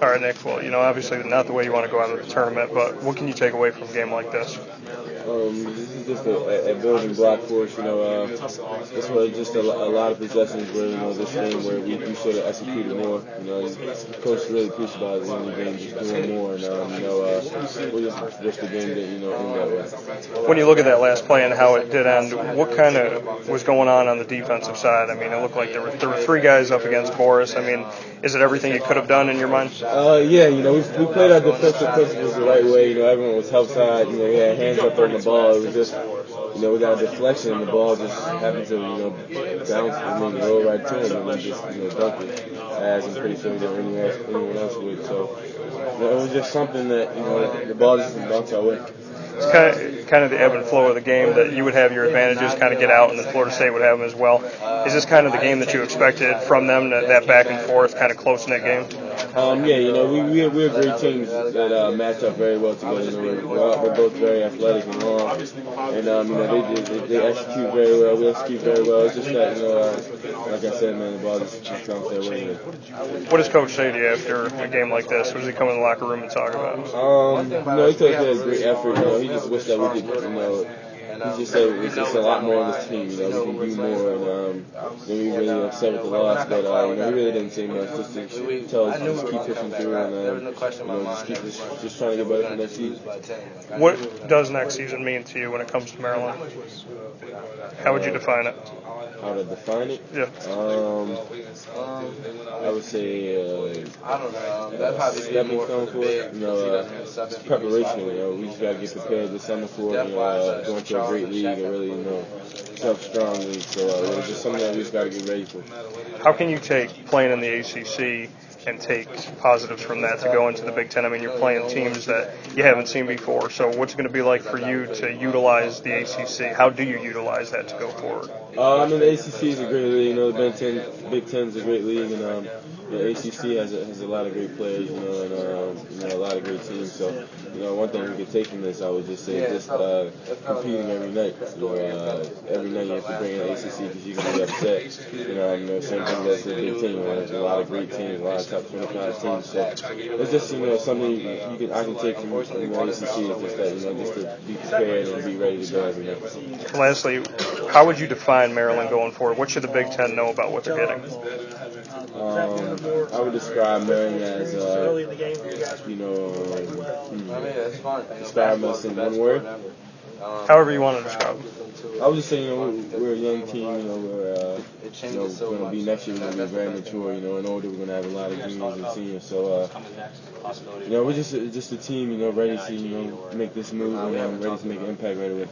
All right, Nick. Well, obviously not the way you want to go out of the tournament, but what can you take away from a game like this? This is just a building block for us. This was just a lot of possessions where this game where we should have executed more. Coach really preached about it in the game, just doing more. And we just wish the game didn't end that way. When you look at that last play and how it did end, what kind of was going on the defensive side? I mean, it looked like there were three guys up against Boris. I mean, is it everything you could have done in your mind? Yeah. We played our defensive principles the right way. Everyone was help side. We had hands up on the ball. It was just, we got a deflection and the ball just happened to, bounce and maybe roll right to him and then just, dunk it. As I'm pretty sure that anyone else would. So, it was just something that, the ball just bounced our way. It's kind of the ebb and flow of the game that you would have your advantages kind of get out and that Florida State would have them as well. Is this kind of the game that you expected from them, that back and forth kind of close-knit game? We're great teams that match up very well together. We're both very athletic and long, and they execute very well. We execute very well. It's just that like I said, man, the ball just bounced their way. What does Coach say to you after a game like this? What does he come in the locker room and talk about? He told us we had a great effort. He just wished that we could, he just said it's just a lot more on this team. We can do more, and we really upset with the loss, but he really didn't say much. Just to tell us to just keep pushing through and just trying to get better for next season. What does next season mean to you when it comes to Maryland? How would you define it? How to define it? Yeah. I would say stepping stone for it. Preparation. We just gotta get prepared this summer for it. Going to a great league, a really tough, strong league. So it's just something that we just gotta get ready for. How can you take playing in the ACC and take positives from that to go into the Big Ten? I mean, you're playing teams that you haven't seen before. So what's it going to be like for you to utilize the ACC? How do you utilize that to go forward? The ACC is a great league. The Big Ten is a great league, and the ACC has a lot of great players, and a lot of great teams. So, one thing we could take from this, I would just say, competing every night. Every night you have to bring in the ACC because you're going to be upset. Same thing that's the Big Ten. There's a lot of great teams, a lot of top 25 teams. So it's just something I can take from the ACC. Is just that just to be prepared and be ready to go every night. Lastly, how would you define Maryland going forward? What should the Big Ten know about what they're getting? I would describe Maryland as, describe us in one word. However you want to describe it. I would just say, we're a young team, we're going to be next year, we're going to be very mature, and older, we're going to have a lot of juniors and seniors. So, we're just a team, ready to, make this move and ready to make an impact right away.